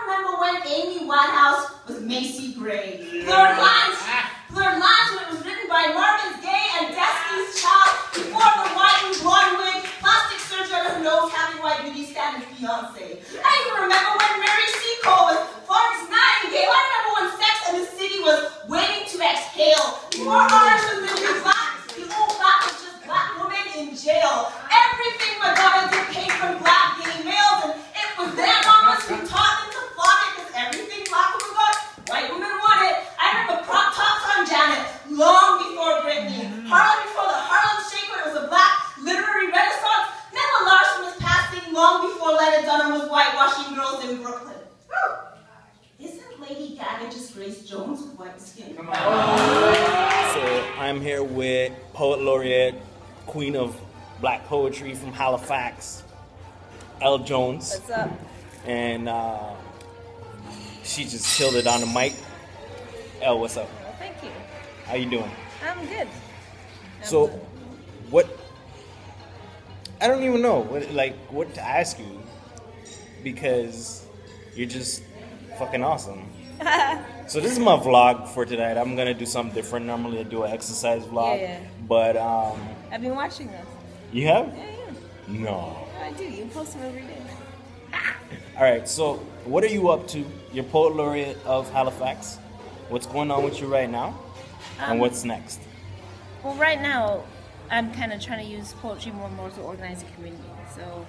remember when Amy Winehouse was Macy Gray. Blurred Lines when it was written by Marvin Gaye and Destiny's Child before the white and blonde wig, plastic surgery on her nose, having white beauty standard fiance. I even remember when Mary Seacole was Florence Nightingale. I remember when Sex and the City was waiting to exhale. Before ours was living black, the old black was just black women in jail. Everything Madonna did came from black gay males, and it was their mamas who taught them to flaunt it because everything black women got, white women wanted. I remember crop tops on Janet long before Britney. Harlem before the Harlem Shake when it was a black literary renaissance. Nella Larson was passing long before Lena Dunham was whitewashing girls in Brooklyn. Isn't Lady Gaga just Grace Jones with white skin? So I'm here with Poet Laureate, Queen of Black Poetry from Halifax, Elle Jones. What's up? And she just killed it on the mic. Elle, what's up? Well, thank you. How you doing? I'm good. So, what? I don't even know what to ask you, because you're just fucking awesome. So this is my vlog for tonight. I'm gonna do something different. Normally I do an exercise vlog, Yeah. but I've been watching this. you have? Yeah. No. I do. You post them every day. All right. So what are you up to? You're Poet Laureate of Halifax. What's going on with you right now? And what's next? Well, right now, I'm kind of trying to use poetry more and more to organize a community. So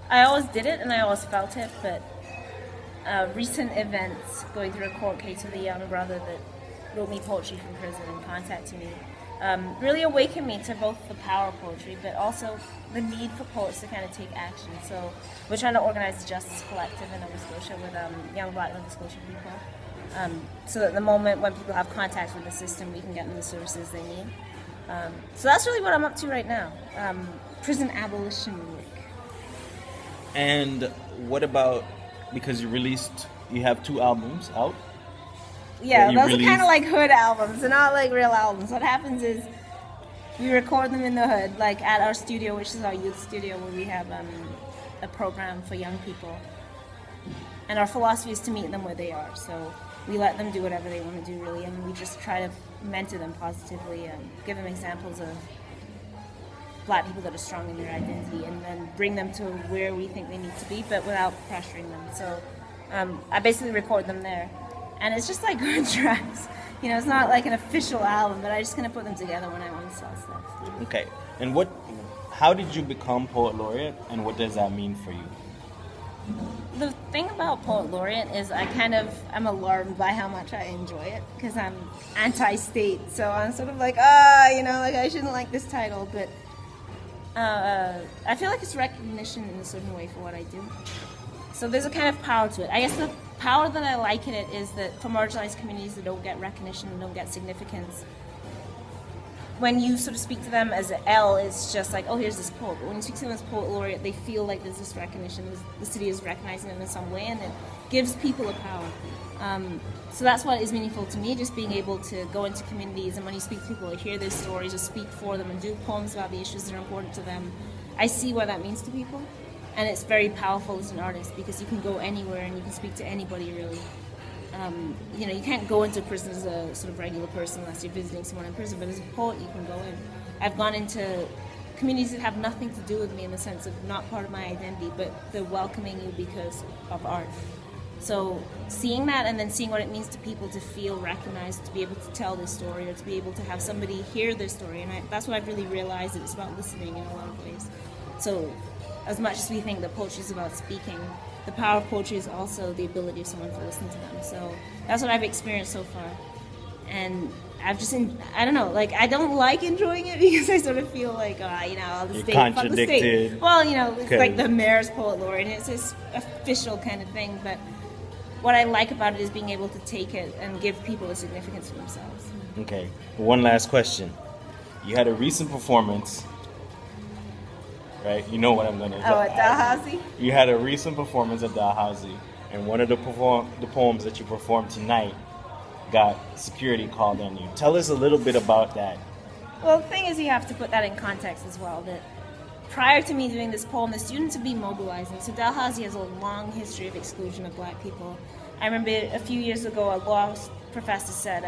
I always did it and I always felt it, but recent events, going through a court case with a young brother that wrote me poetry from prison and contacted me, really awakened me to both the power of poetry, but also the need for poets to kind of take action. So we're trying to organize the Justice Collective in Nova Scotia with young Black Nova Scotian people. So that the moment when people have contact with the system, we can get them the services they need. So that's really what I'm up to right now. Prison abolition work. And what about, because you have 2 albums out? Yeah, those are kind of like hood albums. They're not like real albums. What happens is we record them in the hood, like at our studio, which is our youth studio, where we have a program for young people. And our philosophy is to meet them where they are. So we let them do whatever they want to do, really, and we just try to mentor them positively and give them examples of Black people that are strong in their identity, and then bring them to where we think they need to be, but without pressuring them. So I basically record them there. And it's just like good tracks. You know, it's not like an official album, but I just kind of put them together when I want to sell stuff. Okay. And how did you become Poet Laureate, and what does that mean for you? The thing about Poet Laureate is I'm alarmed by how much I enjoy it, because I'm anti-state. So I'm sort of like, I shouldn't like this title, but I feel like it's recognition in a certain way for what I do. So there's a kind of power to it. I guess the power that I like in it is that for marginalized communities that don't get recognition and don't get significance, when you sort of speak to them as an L, it's just like, oh, here's this poet. But when you speak to them as Poet Laureate, they feel like there's this recognition, the city is recognizing them in some way, and it gives people a power. So that's what is meaningful to me, just being able to go into communities, and when you speak to people, or hear their stories, or speak for them, and do poems about the issues that are important to them, I see what that means to people. And it's very powerful as an artist, because you can go anywhere and you can speak to anybody, really. You can't go into prison as a sort of regular person unless you're visiting someone in prison, but as a poet you can go in. I've gone into communities that have nothing to do with me in the sense of not part of my identity, but they're welcoming you because of art. So seeing that, and then seeing what it means to people to feel recognized, to be able to tell their story, or to be able to have somebody hear their story, and that's what I've really realized, that it's about listening in a lot of ways. So as much as we think that poetry is about speaking, the power of poetry is also the ability of someone to listen to them. So that's what I've experienced so far. And I've just, I don't know, like, I don't like enjoying it because I sort of feel like, the state, fuck the state. Well, it's like the mayor's Poet Laureate, and it's this official kind of thing. But what I like about it is being able to take it and give people a significance for themselves. Okay, one last question. You had a recent performance, right? You know what I'm going to Oh, at Dalhousie? You had a recent performance at Dalhousie, and one of the poems that you performed tonight got security called on you. Tell us a little bit about that. Well, the thing is, you have to put that in context as well, that prior to me doing this poem, the students would be mobilizing. So Dalhousie has a long history of exclusion of Black people. I remember a few years ago, a law professor said,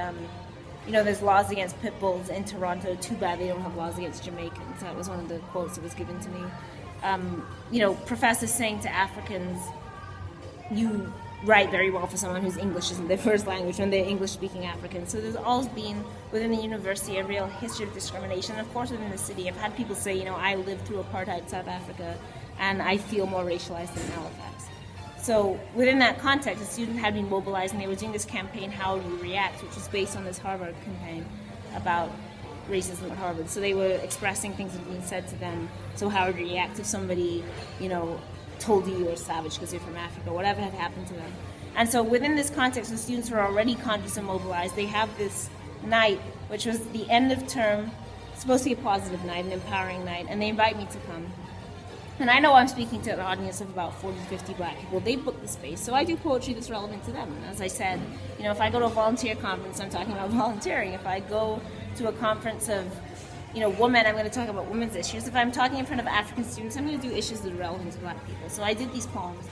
there's laws against pit bulls in Toronto. Too bad they don't have laws against Jamaicans. That was one of the quotes that was given to me. Professors saying to Africans, you write very well for someone whose English isn't their first language when they're English-speaking Africans. So there's always been, within the university, a real history of discrimination. And of course, within the city, I've had people say, I lived through apartheid South Africa, and I feel more racialized than Halifax. So within that context, the students had been mobilized, and they were doing this campaign, How Do You React, which was based on this Harvard campaign about racism at Harvard. So they were expressing things that had been said to them. So how would you react if somebody, told you were savage because you're from Africa, whatever had happened to them. And so within this context, the students were already conscious and mobilized. They have this night, which was the end of term, supposed to be a positive night, an empowering night, and they invite me to come. And I know I'm speaking to an audience of about 40 to 50 black people. They booked the space, so I do poetry that's relevant to them. And as I said, if I go to a volunteer conference, I'm talking about volunteering. If I go to a conference of women, I'm going to talk about women's issues. If I'm talking in front of African students, I'm going to do issues that are relevant to black people. So I did these poems,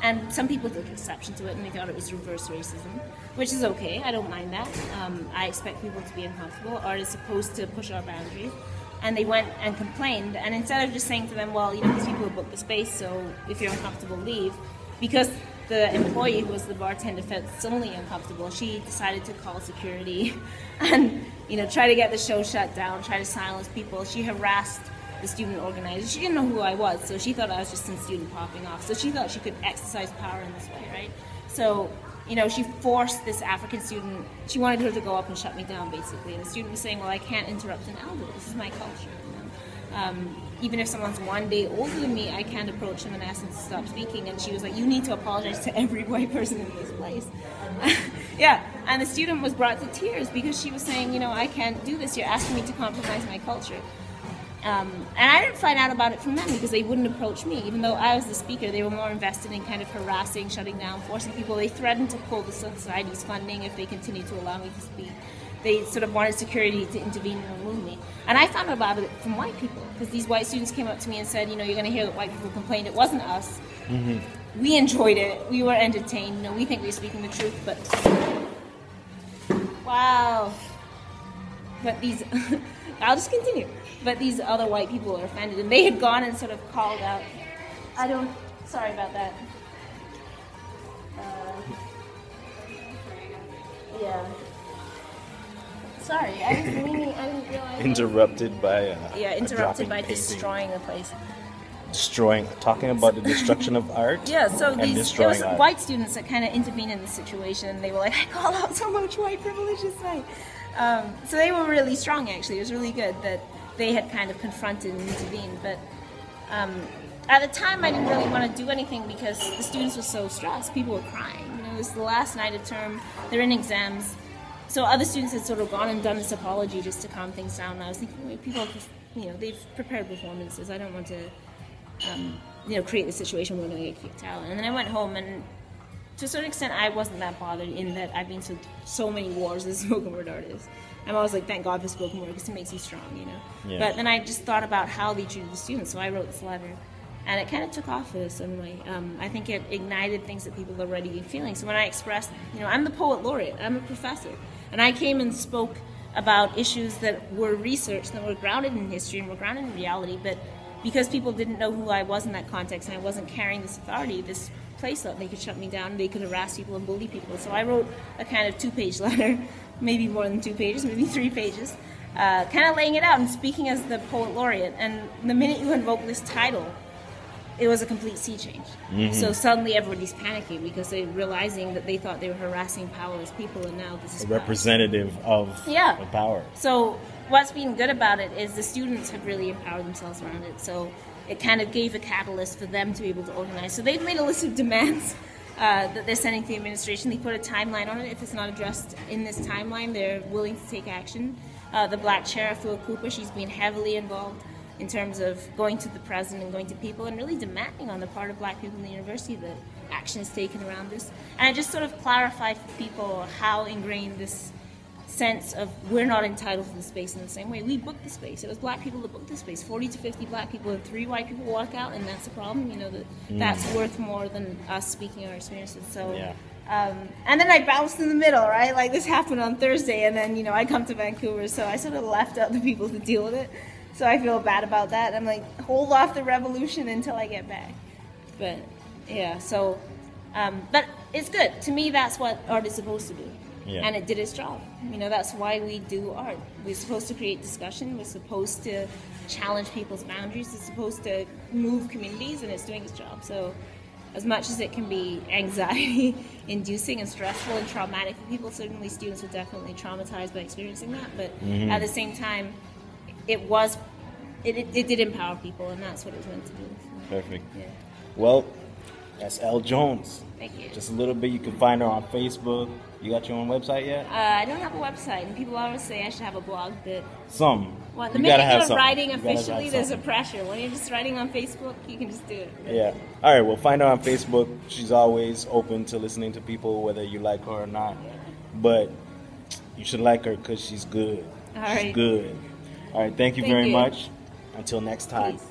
and some people took exception to it, and they thought it was reverse racism, which is okay. I don't mind that. I expect people to be uncomfortable. Art is supposed to push our boundaries. And they went and complained, and instead of just saying to them, well, these people have booked the space, so if you're uncomfortable, leave, because the employee who was the bartender felt suddenly uncomfortable, she decided to call security and try to get the show shut down, try to silence people. She harassed the student organizer. She didn't know who I was, so she thought I was just some student popping off. So she thought she could exercise power in this way, right? So she forced this African student, she wanted her to go up and shut me down, basically. And the student was saying, well, I can't interrupt an elder. This is my culture. Even if someone's one day older than me, I can't approach them and ask them to stop speaking. And she was like, you need to apologize to every white person in this place. Yeah, and the student was brought to tears because she was saying, I can't do this. You're asking me to compromise my culture. And I didn't find out about it from them because they wouldn't approach me. Even though I was the speaker, they were more invested in kind of harassing, shutting down, forcing people. They threatened to pull the society's funding if they continued to allow me to speak. They sort of wanted security to intervene and remove me. And I found out about it from white people because these white students came up to me and said, you're going to hear that white people complained. It wasn't us. Mm-hmm. We enjoyed it. We were entertained. We think we're speaking the truth, but... Wow. But these... I'll just continue. But these other white people are offended, and they had gone and sort of called out. Sorry about that. Yeah. Sorry, I didn't realize. Interrupted by. Interrupted by destroying the place. Talking about the destruction of art. Yeah, so there was art. White students that kind of intervened in the situation, and they were like, I call out so much white privilege this night. So they were really strong, actually. It was really good that they had kind of confronted and intervened. But at the time, I didn't really want to do anything because the students were so stressed. People were crying. It was the last night of term. They're in exams. So other students had sort of gone and done this apology just to calm things down. And I was thinking, wait, people, they've prepared performances. I don't want to, create the situation where we're going to get kicked out. And then I went home, and to a certain extent, I wasn't that bothered in that I've been to so many wars as a spoken word artist. I'm always like, thank God for spoken word because it makes you strong, Yeah. But then I just thought about how they treated the students, so I wrote this letter. And it kind of took off in a certain way. I think it ignited things that people had already been feeling. So when I expressed, I'm the poet laureate, I'm a professor. And I came and spoke about issues that were researched, that were grounded in history and were grounded in reality, but because people didn't know who I was in that context and I wasn't carrying this authority, this place thought they could shut me down, they could harass people and bully people. So I wrote a kind of 2-page letter, maybe more than 2 pages, maybe 3 pages, kind of laying it out and speaking as the poet laureate. And the minute you invoke this title, it was a complete sea change. Mm-hmm. So suddenly everybody's panicking because they're realizing that they thought they were harassing powerless people, and now this is a representative of the power. So what's been good about it is the students have really empowered themselves around it. So it kind of gave a catalyst for them to be able to organize. So they've made a list of demands that they're sending to the administration. They put a timeline on it. If it's not addressed in this timeline, they're willing to take action. The black sheriff, Phil Cooper, she's been heavily involved in terms of going to the president and going to people and really demanding on the part of black people in the university that action is taken around this. And I just sort of clarified for people how ingrained this sense of we're not entitled to the space in the same way. We booked the space. It was black people that booked the space. 40 to 50 black people and 3 white people walk out, and that's a problem. That's worth more than us speaking our experiences. So And then I bounced in the middle, right? Like this happened on Thursday, and then I come to Vancouver, so I sort of left out the people to deal with it. So I feel bad about that. I'm like, hold off the revolution until I get back. But yeah, so but it's good. To me, that's what art is supposed to do. Yeah. And it did its job. That's why we do art. We're supposed to create discussion. We're supposed to challenge people's boundaries. It's supposed to move communities, and it's doing its job. So as much as it can be anxiety-inducing and stressful and traumatic for people, certainly students were definitely traumatized by experiencing that. But at the same time, it did empower people, and that's what it was meant to do. So, perfect. Yeah. Well, that's Elle Jones. Thank you. Just a little bit. You can find her on Facebook. You got your own website yet? I don't have a website, and people always say I should have a blog, but the minute you're writing officially, there's a pressure. When you're just writing on Facebook, you can just do it. Yeah. All right. Well, find her on Facebook. She's always open to listening to people, whether you like her or not. But you should like her because she's good. All right. She's good. All right. Thank you very much. Until next time. Peace.